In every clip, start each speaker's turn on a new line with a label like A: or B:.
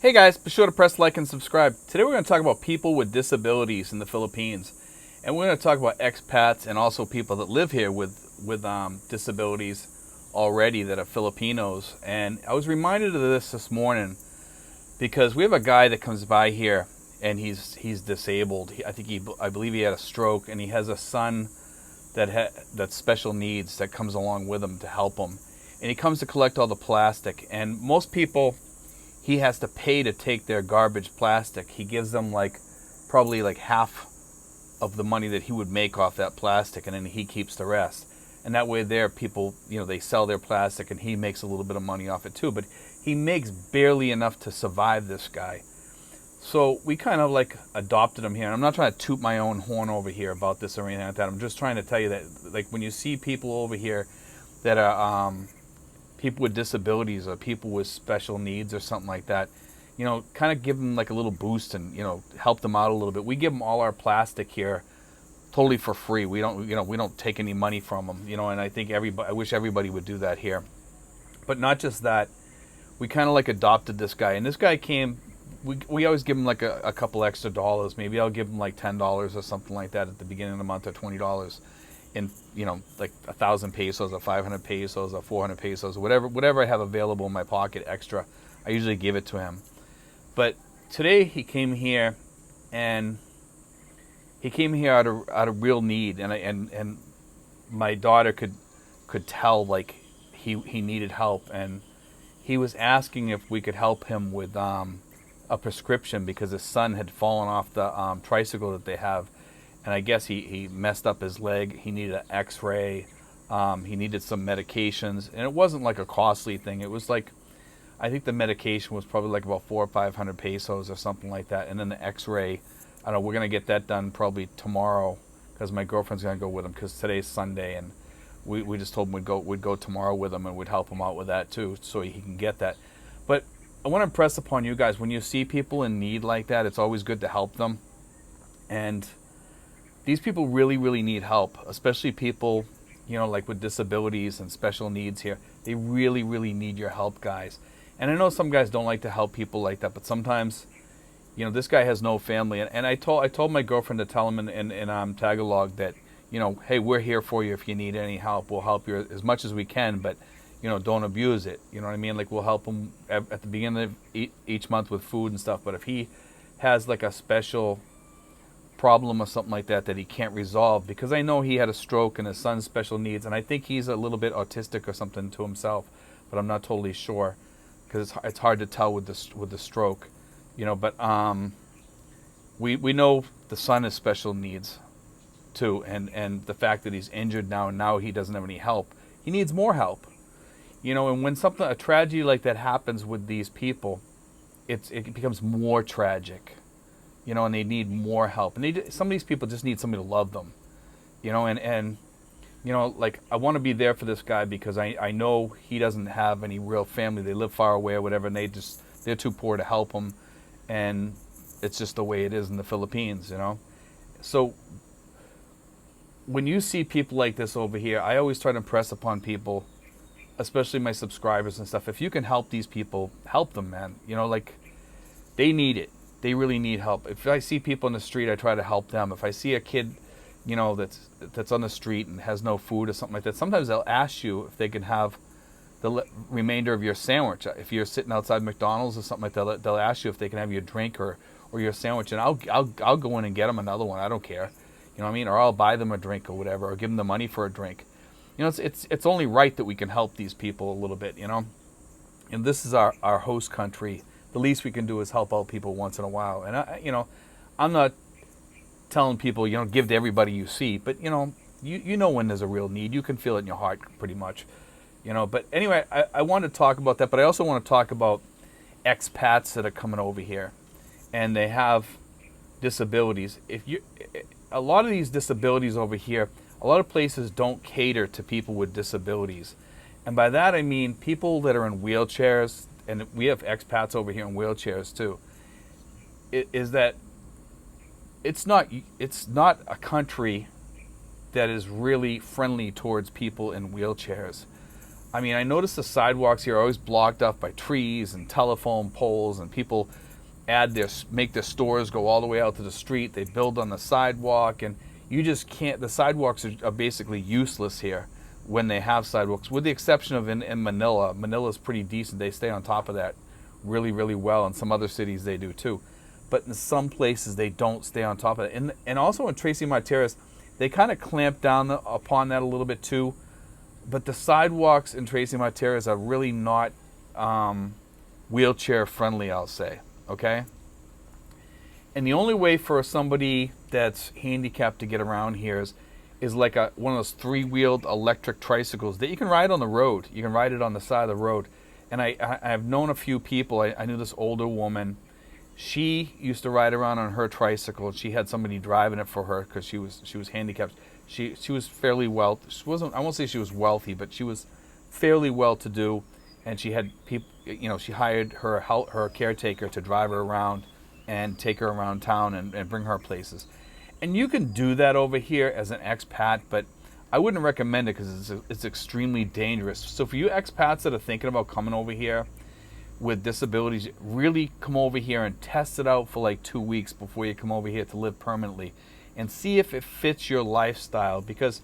A: Hey guys, be sure to press like and subscribe. Today we're going to talk about people with disabilities in the Philippines. And we're going to talk about expats and also people that live here with disabilities already that are Filipinos. And I was reminded of this morning because we have a guy that comes by here and he's disabled. I believe he had a stroke, and he has a son that's special needs that comes along with him to help him. And he comes to collect all the plastic. And most people, he has to pay to take their garbage plastic. He gives them probably half of the money that he would make off that plastic, and then he keeps the rest. And that way there, people, they sell their plastic and he makes a little bit of money off it too. But he makes barely enough to survive, this guy. So we kind of adopted him here. And I'm not trying to toot my own horn over here about this or anything like that. I'm just trying to tell you that when you see people over here that are people with disabilities or people with special needs or something like that, kind of give them a little boost and, help them out a little bit. We give them all our plastic here totally for free. We don't take any money from them, and I think I wish everybody would do that here. But not just that, we kind of adopted this guy, and this guy came, we always give him a couple extra dollars. Maybe I'll give him $10 or something like that at the beginning of the month, or $20. In 1,000 pesos or 500 pesos or 400 pesos, whatever I have available in my pocket extra, I usually give it to him. But today he came here, and he came here out of real need, and my daughter could tell he needed help, and he was asking if we could help him with a prescription because his son had fallen off the tricycle that they have. And I guess he messed up his leg. He needed an x-ray. He needed some medications. And it wasn't a costly thing. It was I think the medication was probably about 400 or 500 pesos or something like that. And then the x-ray, I don't know, we're going to get that done probably tomorrow because my girlfriend's going to go with him because today's Sunday. And we just told him we'd go tomorrow with him and we'd help him out with that too so he can get that. But I want to impress upon you guys, when you see people in need like that, it's always good to help them. And these people really, really need help, especially people, with disabilities and special needs here. They really, really need your help, guys. And I know some guys don't like to help people like that, but sometimes, this guy has no family. And I told my girlfriend to tell him in Tagalog that, hey, we're here for you if you need any help. We'll help you as much as we can, but, don't abuse it. You know what I mean? We'll help him at the beginning of each month with food and stuff. But if he has a special problem or something like that he can't resolve, because I know he had a stroke and his son's special needs, and I think he's a little bit autistic or something to himself, but I'm not totally sure because it's hard to tell with the stroke, But we know the son has special needs too, and the fact that he's injured now and now he doesn't have any help, he needs more help, And when a tragedy like that happens with these people, it becomes more tragic. And they need more help. And some of these people just need somebody to love them, and I want to be there for this guy because I know he doesn't have any real family. They live far away or whatever, and they're too poor to help him. And it's just the way it is in the Philippines, So when you see people like this over here, I always try to impress upon people, especially my subscribers and stuff, if you can help these people, help them, man. They need it. They really need help. If I see people in the street, I try to help them. If I see a kid, that's on the street and has no food or something like that, sometimes they'll ask you if they can have the remainder of your sandwich. If you're sitting outside McDonald's or something like that, they'll ask you if they can have your drink or your sandwich, and I'll go in and get them another one. I don't care, you know what I mean? Or I'll buy them a drink or whatever, or give them the money for a drink. It's only right that we can help these people a little bit, And this is our host country. The least we can do is help out people once in a while. And I'm not telling people, give to everybody you see, but you know when there's a real need. You can feel it in your heart pretty much, But anyway, I want to talk about that, but I also want to talk about expats that are coming over here, and they have disabilities. A lot of these disabilities over here, a lot of places don't cater to people with disabilities, and by that I mean people that are in wheelchairs. And we have expats over here in wheelchairs too. Is that it's not a country that is really friendly towards people in wheelchairs. I mean, I noticed the sidewalks here are always blocked off by trees and telephone poles, and people make their stores go all the way out to the street. They build on the sidewalk, and you just can't. The sidewalks are basically useless here when they have sidewalks, with the exception of in Manila. Manila's pretty decent. They stay on top of that really, really well. In some other cities, they do too. But in some places, they don't stay on top of it. And also in Tracy Martirez, they kind of clamp down upon that a little bit too. But the sidewalks in Tracy Martirez are really not wheelchair friendly, I'll say. Okay? And the only way for somebody that's handicapped to get around here is like one of those 3-wheeled electric tricycles that you can ride on the road. You can ride it on the side of the road. And I've known a few people. I knew this older woman. She used to ride around on her tricycle. She had somebody driving it for her because she was handicapped. She was fairly she wasn't. I won't say she was wealthy, but she was fairly well-to-do, and she had people. She hired her caretaker to drive her around and take her around town and bring her places. And you can do that over here as an expat, but I wouldn't recommend it because it's extremely dangerous. So for you expats that are thinking about coming over here with disabilities, really come over here and test it out for like 2 weeks before you come over here to live permanently, and see if it fits your lifestyle, because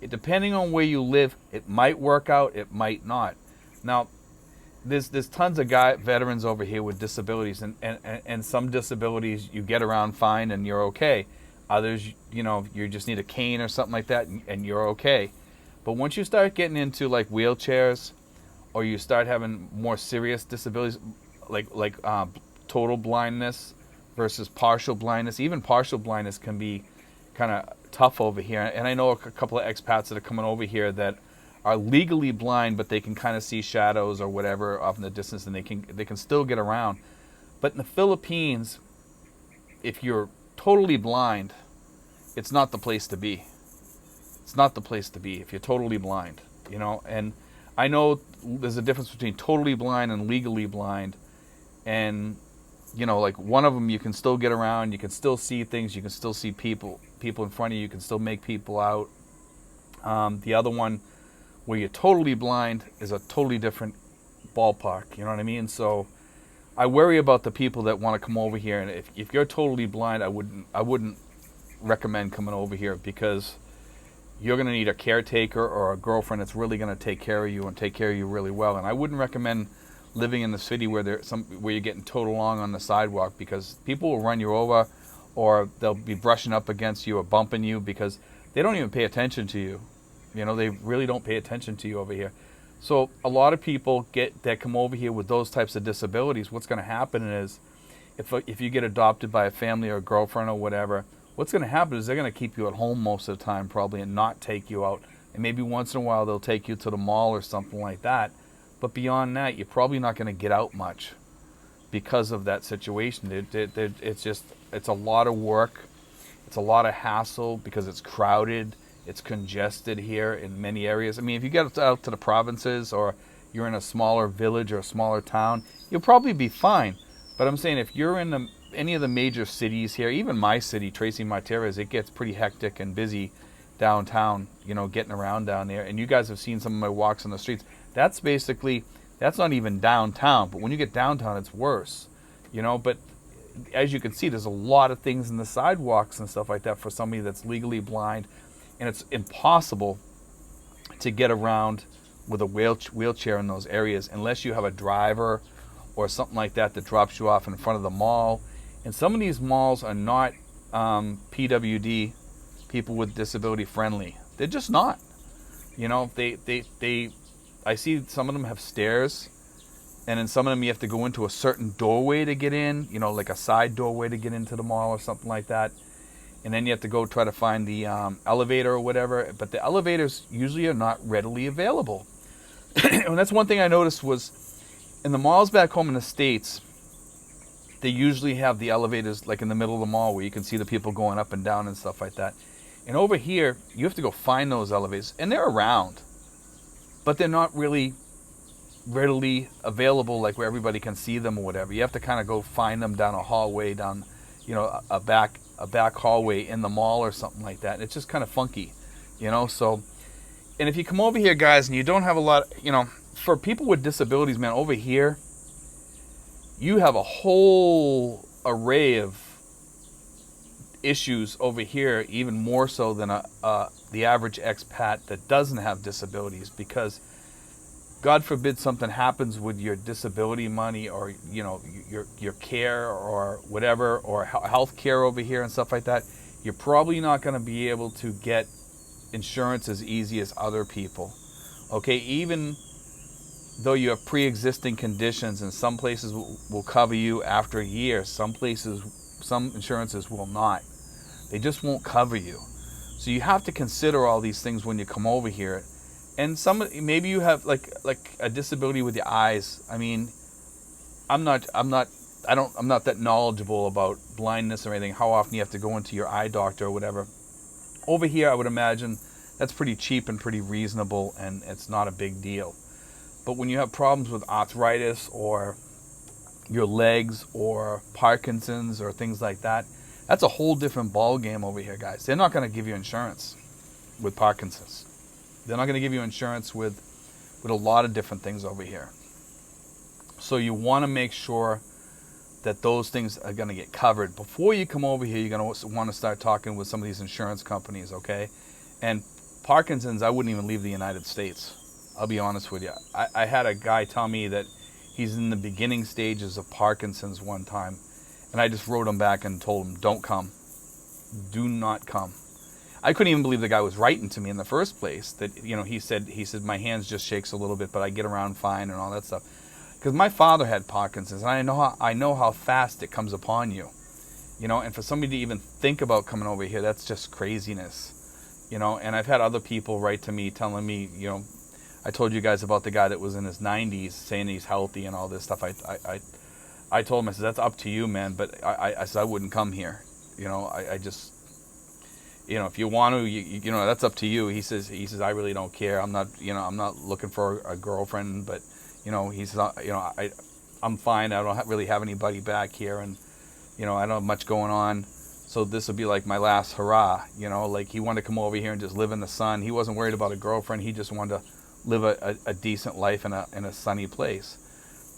A: depending on where you live, it might work out, it might not. Now, there's tons of veterans over here with disabilities, and some disabilities you get around fine and you're okay. Others, you just need a cane or something like that and you're okay. But once you start getting into like wheelchairs, or you start having more serious disabilities, like total blindness versus partial blindness. Even partial blindness can be kind of tough over here. And I know a couple of expats that are coming over here that are legally blind, but they can kind of see shadows or whatever off in the distance, and they can still get around. But in the Philippines, if you're totally blind, it's not the place to be. It's not the place to be if you're totally blind, And I know there's a difference between totally blind and legally blind, and like one of them you can still get around, you can still see things, you can still see people in front of you, you can still make people out. The other one, where you're totally blind, is a totally different ballpark. You know what I mean? So I worry about the people that want to come over here, and if you're totally blind, I wouldn't recommend coming over here, because you're going to need a caretaker or a girlfriend that's really going to take care of you and take care of you really well. And I wouldn't recommend living in the city where you're getting towed along on the sidewalk, because people will run you over, or they'll be brushing up against you or bumping you because they don't even pay attention to you. They really don't pay attention to you over here. So a lot of people that come over here with those types of disabilities, what's going to happen is, if you get adopted by a family or a girlfriend or whatever, what's going to happen is they're going to keep you at home most of the time probably, and not take you out. And maybe once in a while they'll take you to the mall or something like that. But beyond that, you're probably not going to get out much because of that situation. It's a lot of work. It's a lot of hassle because it's crowded. It's congested here in many areas. I mean, if you get out to the provinces, or you're in a smaller village or a smaller town, you'll probably be fine. But I'm saying if you're in any of the major cities here, even my city, Tracy Martirez, it gets pretty hectic and busy downtown, getting around down there. And you guys have seen some of my walks on the streets. That's not even downtown. But when you get downtown, it's worse, But as you can see, there's a lot of things in the sidewalks and stuff like that for somebody that's legally blind. And it's impossible to get around with a wheelchair in those areas unless you have a driver or something like that drops you off in front of the mall. And some of these malls are not PWD, people with disability friendly. They're just not. I see some of them have stairs, and in some of them you have to go into a certain doorway to get in, like a side doorway to get into the mall or something like that. And then you have to go try to find the elevator or whatever. But the elevators usually are not readily available. And that's one thing I noticed was, in the malls back home in the States, they usually have the elevators like in the middle of the mall where you can see the people going up and down and stuff like that. And over here, you have to go find those elevators. And they're around, but they're not really readily available like where everybody can see them or whatever. You have to kind of go find them down a hallway, down a back hallway in the mall or something like that. And it's just kind of funky, So, and if you come over here, guys, and you don't have a lot, for people with disabilities, man, over here, you have a whole array of issues over here, even more so than the average expat that doesn't have disabilities, because God forbid something happens with your disability money, or your care or whatever, or health care over here and stuff like that. You're probably not going to be able to get insurance as easy as other people. Okay, even though you have pre-existing conditions, and some places will cover you after a year, some insurances will not. They just won't cover you. So you have to consider all these things when you come over here. And maybe you have like a disability with your eyes. I mean, I'm not that knowledgeable about blindness or anything, how often you have to go into your eye doctor or whatever. Over here, I would imagine that's pretty cheap and pretty reasonable, and it's not a big deal. But when you have problems with arthritis or your legs or Parkinson's or things like that, that's a whole different ball game over here, guys. They're not going to give you insurance with Parkinson's. They're not going to give you insurance with a lot of different things over here. So you want to make sure that those things are going to get covered. Before you come over here, you're going to want to start talking with some of these insurance companies, okay? And Parkinson's, I wouldn't even leave the United States. I'll be honest with you. I had a guy tell me that he's in the beginning stages of Parkinson's one time, and I just wrote him back and told him, don't come. Do not come. I couldn't even believe the guy was writing to me in the first place. That he said my hands just shakes a little bit, but I get around fine and all that stuff. Because my father had Parkinson's, and I know how fast it comes upon you. And for somebody to even think about coming over here, that's just craziness. And I've had other people write to me telling me, I told you guys about the guy that was in his 90s saying he's healthy and all this stuff. I told him, I said, that's up to you, man, but I said I wouldn't come here. I just, if you want to, that's up to you. He says I really don't care. I'm not looking for a girlfriend, but he says, I'm fine. I don't really have anybody back here, and I don't have much going on. So this would be like my last hurrah. Like he wanted to come over here and just live in the sun. He wasn't worried about a girlfriend. He just wanted to live a decent life in a sunny place.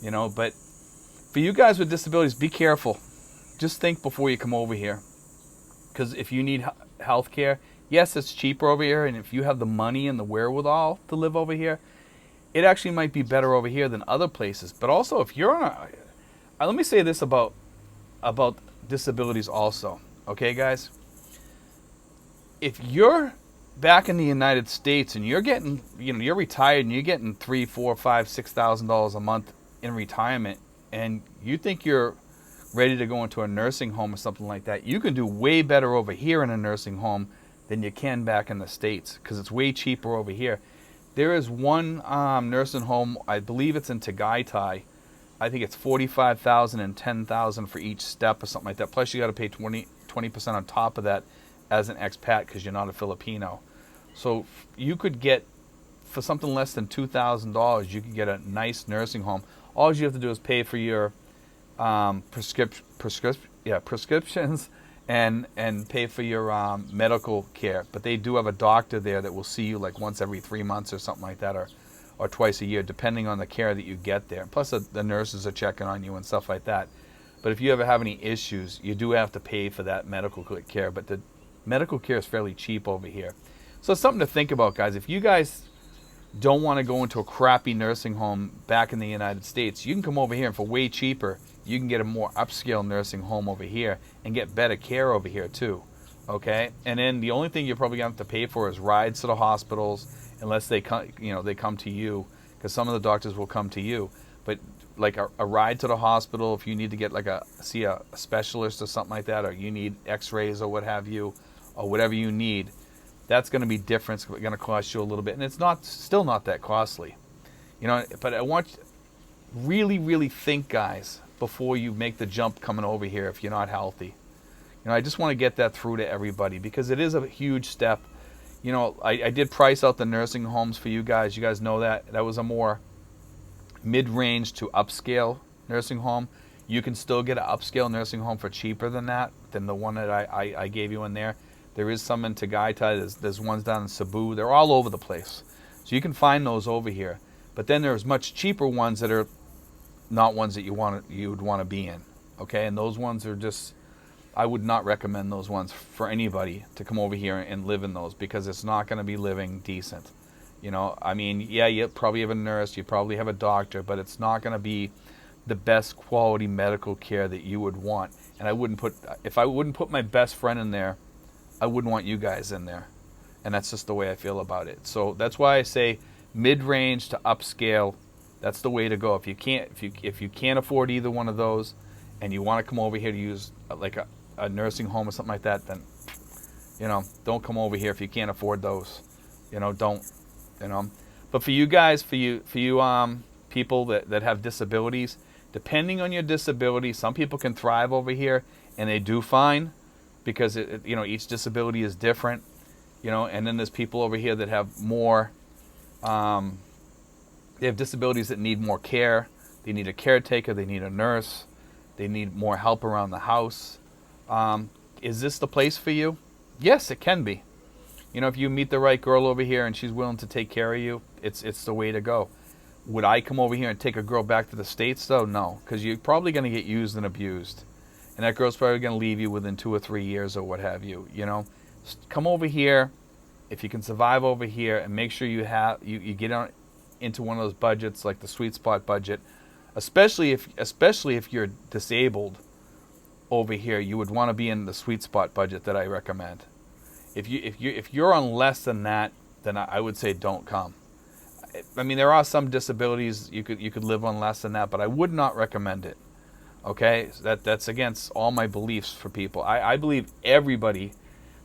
A: But for you guys with disabilities, be careful. Just think before you come over here. Because if you need health care, yes, it's cheaper over here, and if you have the money and the wherewithal to live over here, it actually might be better over here than other places. But also, if you're on let me say this about disabilities also, okay, guys? If you're back in the United States and you're getting, you're retired and you're getting $3,000, $4,000, $5,000, $6,000 a month in retirement, and you think you're ready to go into a nursing home or something like that, you can do way better over here in a nursing home than you can back in the States, because it's way cheaper over here. There is one nursing home, I believe it's in Tagaytay. I think it's $45,000 and $10,000 for each step or something like that. Plus you got to pay 20% on top of that as an expat because you're not a Filipino. So you could get, for something less than $2,000, you could get a nice nursing home. All you have to do is pay for your prescriptions and pay for your medical care. But they do have a doctor there that will see you like once every 3 months or something like that, or twice a year, depending on the care that you get there. Plus the nurses are checking on you and stuff like that. But if you ever have any issues, you do have to pay for that medical care. But the medical care is fairly cheap over here. So it's something to think about, guys. If you guys don't want to go into a crappy nursing home back in the United States, you can come over here, and for way cheaper, you can get a more upscale nursing home over here and get better care over here too. Okay? And then the only thing you're probably going to have to pay for is rides to the hospitals, unless they come, they come to you, because some of the doctors will come to you. But like a ride to the hospital, if you need to get see a specialist or something like that, or you need x-rays or what have you, or whatever you need, that's going to be different. It's going to cost you a little bit, and it's still not that costly. But I want you to really, really think, guys, before you make the jump coming over here if you're not healthy. I just want to get that through to everybody, because it is a huge step. I did price out the nursing homes for you guys. You guys know that. That was a more mid-range to upscale nursing home. You can still get an upscale nursing home for cheaper than that, than the one that I gave you in there. There is some in Tagaytay. There's ones down in Cebu. They're all over the place. So you can find those over here. But then there's much cheaper ones that are not ones that you would want to be in. Okay, and those ones are just, I would not recommend those ones for anybody to come over here and live in those, because it's not going to be living decent. You know, I mean, yeah, you probably have a nurse, you probably have a doctor, but it's not going to be the best quality medical care that you would want. And if I wouldn't put my best friend in there, I wouldn't want you guys in there. And that's just the way I feel about it. So that's why I say mid-range to upscale, that's the way to go. If you can't afford either one of those, and you want to come over here to use like a nursing home or something like that, then, you know, don't come over here if you can't afford those. You know, don't. You know, but for you guys, for you people that have disabilities, depending on your disability, some people can thrive over here, and they do fine, because you know, each disability is different. You know, and then there's people over here that have more. They have disabilities that need more care. They need a caretaker. They need a nurse. They need more help around the house. Is this the place for you? Yes, it can be. You know, if you meet the right girl over here and she's willing to take care of you, it's the way to go. Would I come over here and take a girl back to the States, though? No, because you're probably going to get used and abused. And that girl's probably going to leave you within 2 or 3 years or what have you. You know, come over here if you can survive over here, and make sure you get on into one of those budgets like the sweet spot budget. Especially if you're disabled over here, you would want to be in the sweet spot budget that I recommend. If you're on less than that, then I would say don't come. I mean, there are some disabilities you could live on less than that, but I would not recommend it. Okay, that's against all my beliefs for people. I believe everybody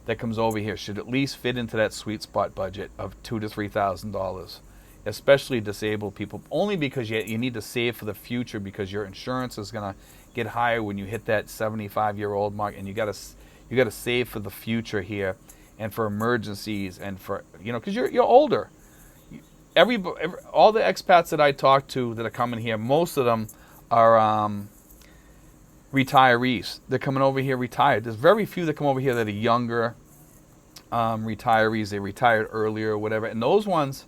A: that comes over here should at least fit into that sweet spot budget of $2,000 to $3,000, especially disabled people. Only because you need to save for the future, because your insurance is gonna get higher when you hit that 75-year-old mark, and you gotta save for the future here, and for emergencies, and for, you know, because you're older. All the expats that I talk to that are coming here, most of them are retirees. They're coming over here retired. There's very few that come over here that are younger retirees. They retired earlier or whatever. And those ones,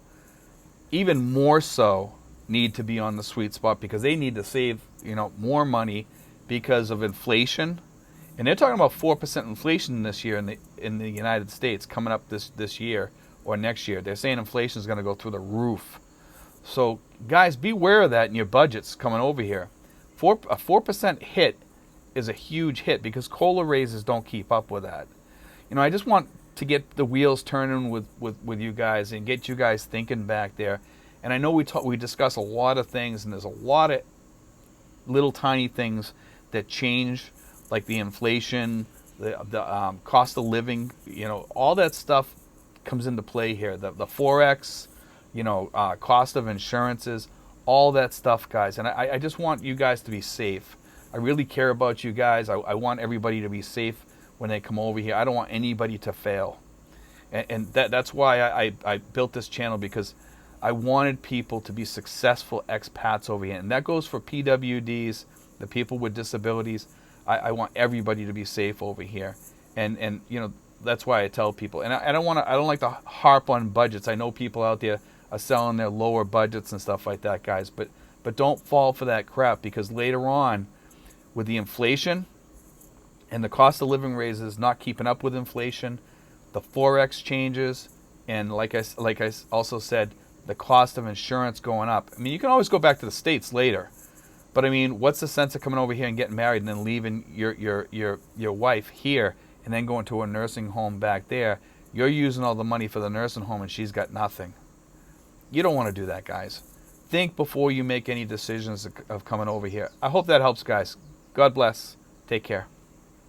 A: even more so, need to be on the sweet spot, because they need to save, you know, more money because of inflation. And they're talking about 4% inflation this year in the United States, coming up this year or next year. They're saying inflation is going to go through the roof. So, guys, beware of that in your budgets coming over here. A 4% hit is a huge hit, because COLA raises don't keep up with that. You know, I just want to get the wheels turning with you guys, and get you guys thinking back there. And I know we discuss a lot of things, and there's a lot of little tiny things that change, like the inflation, the cost of living. You know, all that stuff comes into play here. The Forex, you know, cost of insurances, all that stuff, guys. And I just want you guys to be safe. I really care about you guys. I want everybody to be safe when they come over here. I don't want anybody to fail. And that's why I built this channel, because I wanted people to be successful expats over here. And that goes for PWDs, the people with disabilities. I want everybody to be safe over here. And you know, that's why I tell people. And I don't like to harp on budgets. I know people out there are selling their lower budgets and stuff like that, guys. But don't fall for that crap, because later on, with the inflation and the cost of living raises not keeping up with inflation, the Forex changes, and like I also said, the cost of insurance going up. I mean, you can always go back to the States later, but I mean, what's the sense of coming over here and getting married and then leaving your wife here and then going to a nursing home back there? You're using all the money for the nursing home and she's got nothing. You don't want to do that, guys. Think before you make any decisions of coming over here. I hope that helps, guys. God bless. Take care.